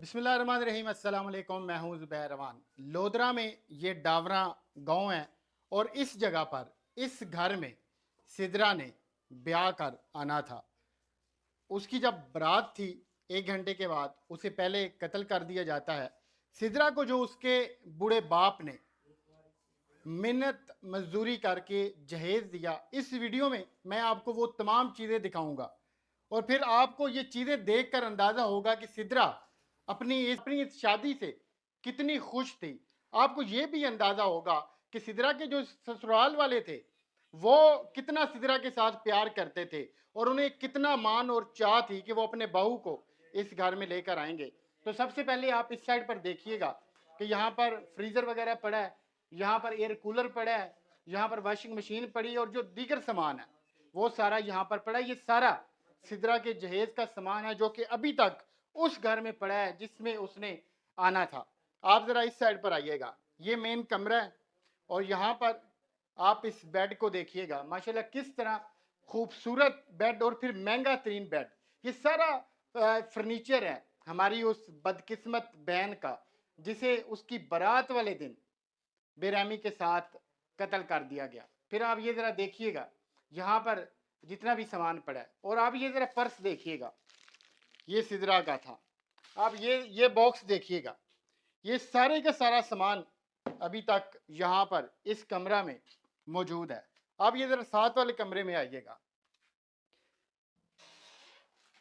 बिस्मिल्लाहिर्रहमानिर्रहीम अस्सलाम वालेकुम। मैं हूं ज़ुबैर रवान। लोधरा में ये डावरा गांव है और इस जगह पर इस घर में सिदरा ने ब्याह कर आना था। उसकी जब बारात थी 1 घंटे के बाद उसे पहले कत्ल कर दिया जाता है। सिदरा को जो उसके बूढ़े बाप ने मिन्नत मजदूरी करके जहेज दिया, इस वीडियो में मैं आपको वो तमाम चीज़ें दिखाऊंगा और फिर आपको ये चीज़ें देखकर अंदाज़ा होगा कि सिदरा अपनी इस शादी से कितनी खुश थी। आपको ये भी अंदाज़ा होगा कि सिदरा के जो ससुराल वाले थे वो कितना सिदरा के साथ प्यार करते थे और उन्हें कितना मान और चाह थी कि वो अपने बहू को इस घर में लेकर आएंगे। तो सबसे पहले आप इस साइड पर देखिएगा कि यहाँ पर फ्रीज़र वगैरह पड़ा है, यहाँ पर एयर कूलर पड़ा है, यहाँ पर वॉशिंग मशीन पड़ी है और जो दीगर सामान है वो सारा यहाँ पर पड़ा है। ये सारा सिदरा के जहेज का सामान है जो कि अभी तक उस घर में पड़ा है जिसमें उसने आना था। आप ज़रा इस साइड पर आइएगा, ये मेन कमरा है और यहाँ पर आप इस बेड को देखिएगा। माशाल्लाह किस तरह खूबसूरत बेड और फिर महंगा तरीन बेड। ये सारा फर्नीचर है हमारी उस बदकिस्मत बहन का जिसे उसकी बारात वाले दिन बेरहमी के साथ कत्ल कर दिया गया। फिर आप ये ज़रा देखिएगा यहाँ पर जितना भी सामान पड़ा है और आप ये ज़रा पर्स देखिएगा, ये सिदरा का था। आप ये बॉक्स देखिएगा, ये सारे का सारा सामान अभी तक यहाँ पर इस कमरा में मौजूद है। आप ये ज़रा साथ वाले कमरे में आइएगा,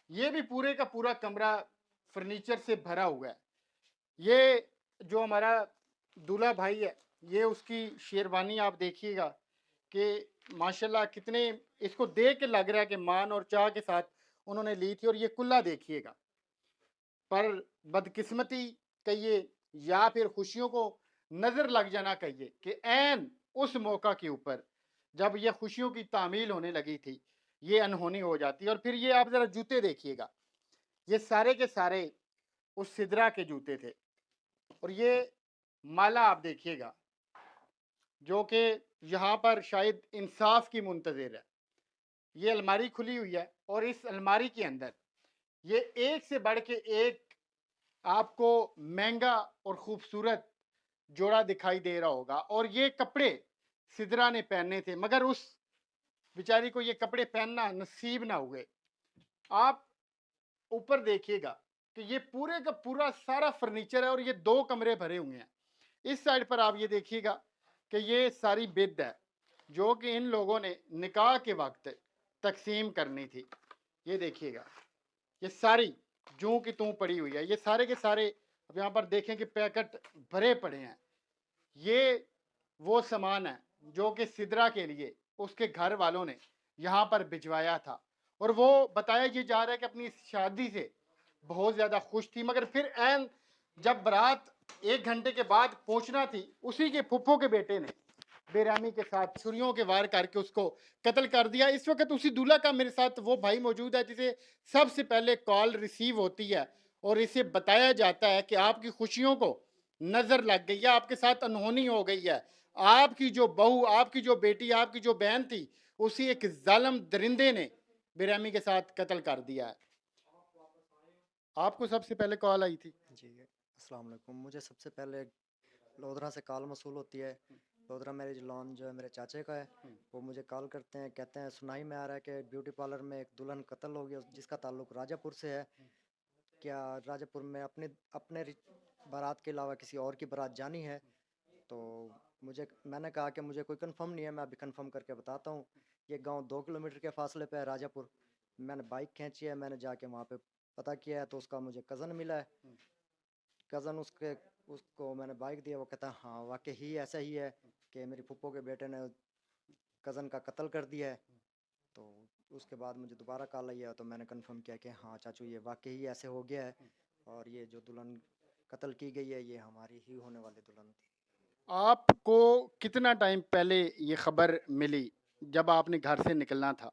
ये भी पूरे का पूरा कमरा फर्नीचर से भरा हुआ है। ये जो हमारा दूल्हा भाई है, ये उसकी शेरवानी आप देखिएगा कि माशाल्लाह कितने, इसको देख के लग रहा है कि मान और चाह के साथ उन्होंने ली थी। और ये कुल्ला देखिएगा, पर बदकिस्मती कहिए या फिर खुशियों को नज़र लग जाना कहिए कि ऐन उस मौका के ऊपर जब ये खुशियों की तामील होने लगी थी ये अनहोनी हो जाती है। और फिर ये आप ज़रा जूते देखिएगा, ये सारे के सारे उस सिदरा के जूते थे। और ये माला आप देखिएगा जो कि यहाँ पर शायद इंसाफ की मुंतज़िर है। ये अलमारी खुली हुई है और इस अलमारी के अंदर ये एक से बढ़ के एक आपको महंगा और खूबसूरत जोड़ा दिखाई दे रहा होगा। और ये कपड़े सिदरा ने पहने थे मगर उस बेचारी को ये कपड़े पहनना नसीब ना हुए। आप ऊपर देखिएगा कि ये पूरे का पूरा सारा फर्नीचर है और ये 2 कमरे भरे हुए हैं। इस साइड पर आप ये देखिएगा कि ये सारी बिद है जो कि इन लोगों ने निकाह के वक्त तकसीम करनी थी। ये देखिएगा, ये सारी जूं की तूं पड़ी हुई है। ये सारे के सारे अब यहाँ पर देखें कि पैकेट भरे पड़े हैं। ये वो सामान है जो कि सिदरा के लिए उसके घर वालों ने यहाँ पर भिजवाया था और वो बताया ये जा रहा है कि अपनी इस शादी से बहुत ज़्यादा खुश थी। मगर फिर ऐन जब बारात 1 घंटे के बाद पहुंचना थी, उसी के फुफ्फो के बेटे ने बेरहमी के साथ छुरियों के वार करके उसको कत्ल कर दिया। इस वक्त उसी दूल्हा का मेरे साथ वो भाई मौजूद है जिसे सबसे पहले कॉल रिसीव होती है और इसे बताया जाता है कि आपकी खुशियों को नज़र लग गई है, आपके साथ अनहोनी हो गई है। आपकी जो बहू, आपकी जो बेटी, आपकी जो बहन थी, उसी एक जालिम दरिंदे ने बेरहमी के साथ कत्ल कर दिया है। आपको सबसे पहले कॉल आई थी? जी, अस्सलाम वालेकुम। मुझे सबसे पहले लोधरा से कॉल मौसूल होती है। लोधरा मैरिज लॉन जो है मेरे चाचे का है। वो मुझे कॉल करते हैं, कहते हैं सुनाई में आ रहा है कि ब्यूटी पार्लर में एक दुल्हन कत्ल हो गया जिसका ताल्लुक राजापुर से है। क्या राजापुर में अपने अपने बारात के अलावा किसी और की बारात जानी है? तो मैंने कहा कि मुझे कोई कंफर्म नहीं है, मैं अभी कंफर्म करके बताता हूँ। ये गांव 2 किलोमीटर के फासले पे है राजापुर। मैंने बाइक खींची है, मैंने जाके वहाँ पे पता किया है तो उसका मुझे कज़न मिला है। कज़न उसके उसको मैंने बाइक दिया, वो कहता है हाँ वाकई ही ऐसा ही है कि मेरी फूफो के बेटे ने कज़न का कत्ल कर दिया है। तो उसके बाद मुझे दोबारा कॉल आई है तो मैंने कंफर्म किया कि हाँ चाचू ये वाकई ही ऐसे हो गया है और ये जो दुल्हन कत्ल की गई है ये हमारी ही होने वाली दुल्हन थी। आपको कितना टाइम पहले ये खबर मिली जब आपने घर से निकलना था?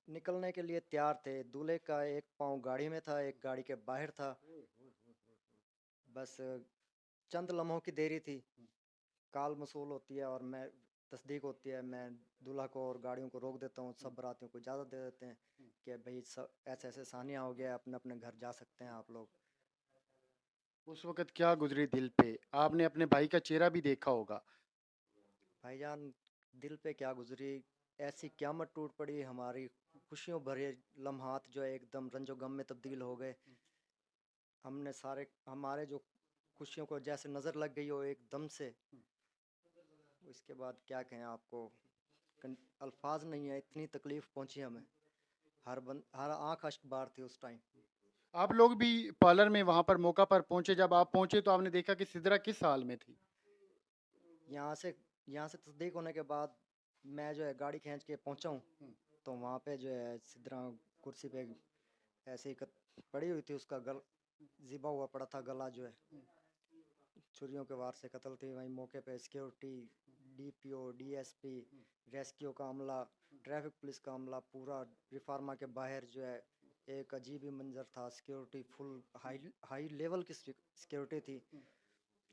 निकलने के लिए तैयार थे, दूल्हे का एक पाँव गाड़ी में था, एक गाड़ी के बाहर था। बस चंद लम्हों की देरी थी, कॉल मसूल होती है और मैं तस्दीक होती है, मैं दूल्हा को और गाड़ियों को रोक देता हूँ, सब बारातियों को इजाज़त दे देते हैं कि भाई सब ऐसे ऐसे सानिया हो गया, अपने अपने घर जा सकते हैं आप लोग। उस वक़्त क्या गुज़री दिल पे? आपने अपने भाई का चेहरा भी देखा होगा। भाईजान दिल पे क्या गुजरी, ऐसी क़यामत टूट पड़ी, हमारी खुशियों भरे लम्हात जो है एकदम रंजो गम में तब्दील हो गए। हमने सारे हमारे जो खुशियों को जैसे नज़र लग गई हो एकदम से, इसके बाद क्या कहें आपको, अल्फाज नहीं है, इतनी तकलीफ़ पहुंची हमें। हर आंख अश्क बार थी उस टाइम। आप लोग भी पार्लर में वहाँ पर मौका पर पहुँचे, जब आप पहुँचे तो आपने देखा कि सिदरा किस हाल में थी? यहाँ से यहाँ से तस्दीक होने के बाद मैं जो है गाड़ी खींच के पहुंचा हूँ, तो वहाँ पे जो है सिदरा कुर्सी पे ऐसे ही पड़ी हुई थी, उसका गल ज़िबा हुआ पड़ा था गला जो है, छुरियों के वार से कत्ल थी। वहीं मौके पे सिक्योरिटी, डीपीओ, डीएसपी, रेस्क्यू का अमला, ट्रैफिक पुलिस का अमला, पूरा रिफार्मा के बाहर जो है एक अजीब ही मंजर था। Security full high high level की सिक्योरिटी थी।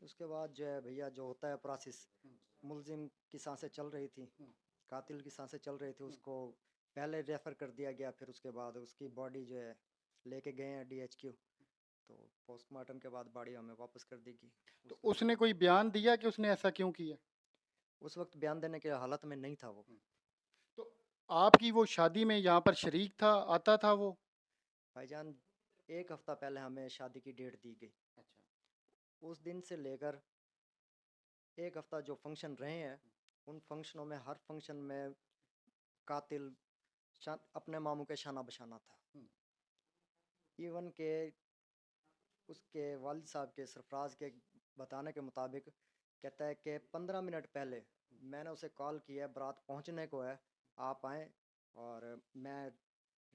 उसके बाद जो है भैया जो होता है प्रोसेस, मुलजिम की सांसें चल रही थी, कातिल की सांसें चल रही थी, उसको पहले रेफ़र कर दिया गया, फिर उसके बाद उसकी बॉडी जो है लेके गए हैं डीएचक्यू, तो पोस्टमार्टम के बाद बॉडी हमें वापस कर दी गई। तो उस वक्त उसने कोई बयान दिया कि उसने ऐसा क्यों किया? उस वक्त बयान देने के हालत में नहीं था वो। तो आपकी वो शादी में यहाँ पर शरीक था, आता था वो? भाईजान एक हफ्ता पहले हमें शादी की डेट दी गई। अच्छा। उस दिन से लेकर एक हफ्ता जो फंक्शन रहे हैं, उन फंक्शनों में हर फंक्शन में कातिल अपने मामू के शाना बशाना था। इवन के उसके वालिद साहब के सरफराज के बताने के मुताबिक कहता है कि 15 मिनट पहले मैंने उसे कॉल किया है, बारात पहुंचने को है, आप आएँ, और मैं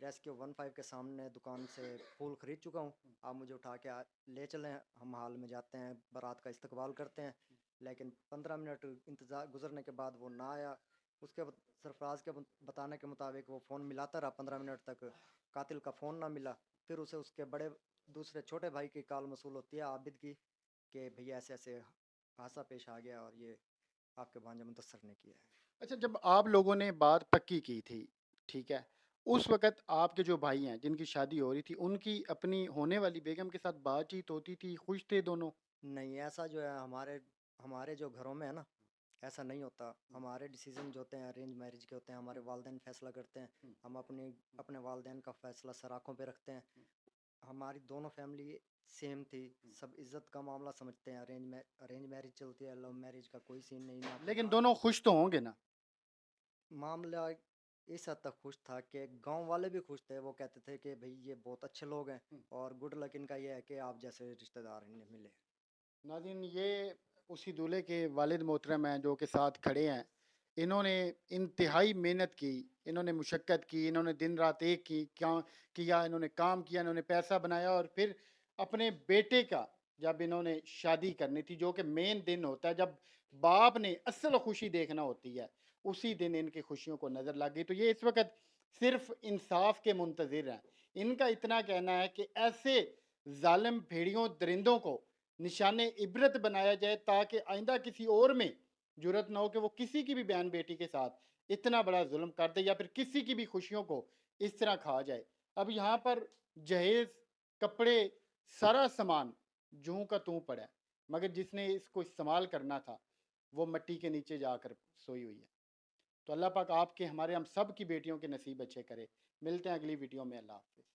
रेस्क्यू 15 के सामने दुकान से फूल ख़रीद चुका हूँ, आप मुझे उठा के ले चलें, हम हाल में जाते हैं, बारात का इस्तकबाल करते हैं। लेकिन 15 मिनट इंतज़ार गुजरने के बाद वो ना आया। उसके सरफराज के बताने के मुताबिक वो फ़ोन मिलाता रहा 15 मिनट तक, कातिल का फ़ोन ना मिला। फिर उसे उसके बड़े दूसरे छोटे भाई की कॉल मसूल होती है आबिद की, कि भैया ऐसे ऐसे हादसा पेश आ गया और ये आपके भांजा मुदस्सर ने किया है। अच्छा, जब आप लोगों ने बात पक्की की थी, ठीक है, उस वक़्त आपके जो भाई हैं, जिनकी शादी हो रही थी, उनकी अपनी होने वाली बेगम के साथ बातचीत होती थी, खुश थे दोनों? नहीं, ऐसा जो है हमारे हमारे जो घरों में है ना, ऐसा नहीं होता। हमारे डिसीजन जो होते हैं अरेंज मैरिज के होते हैं, हमारे वालिदैन फैसला करते हैं, हम अपने वालिदैन का फैसला सर आँखों पे रखते हैं। हमारी दोनों फैमिली सेम थी, सब इज्जत का मामला समझते हैं। अरेंज मैरिज चलती है, लव मैरिज का कोई सीन नहीं है। लेकिन दोनों खुश तो होंगे ना? मामला इस हद तक खुश था कि गांव वाले भी खुश थे। वो कहते थे कि भाई ये बहुत अच्छे लोग हैं, और गुड लक इनका ये है कि आप जैसे रिश्तेदार इन्हें मिले। नाज़रीन, ये उसी दूल्हे के वालिद मोहतरम हैं जो के साथ खड़े हैं। इन्होंने इंतहाई मेहनत की, इन्होंने मुशक्क़त की, इन्होंने दिन रात एक की क्या किया, इन्होंने काम किया, इन्होंने पैसा बनाया, और फिर अपने बेटे का जब इन्होंने शादी करनी थी, जो कि मेन दिन होता है जब बाप ने असल खुशी देखना होती है, उसी दिन इनकी खुशियों को नज़र लग गई। तो ये इस वक़्त सिर्फ़ इंसाफ के मुंतज़िर हैं। इनका इतना कहना है कि ऐसे ज़ालिम भेड़ियों दरिंदों को निशाने इबरत बनाया जाए, ताकि आइंदा किसी और में जुर्रत ना हो कि वो किसी की भी बहन बेटी के साथ इतना बड़ा जुल्म कर दे, या फिर किसी की भी खुशियों को इस तरह खा जाए। अब यहाँ पर जहेज, कपड़े, सारा सामान जूं का तूं पड़ा है, मगर जिसने इसको इस्तेमाल करना था वो मिट्टी के नीचे जाकर सोई हुई है। तो अल्लाह पाक आपके, हमारे, हम सब की बेटियों के नसीब अच्छे करे। मिलते हैं अगली वीडियो में। अल्लाह हाफ़िज़।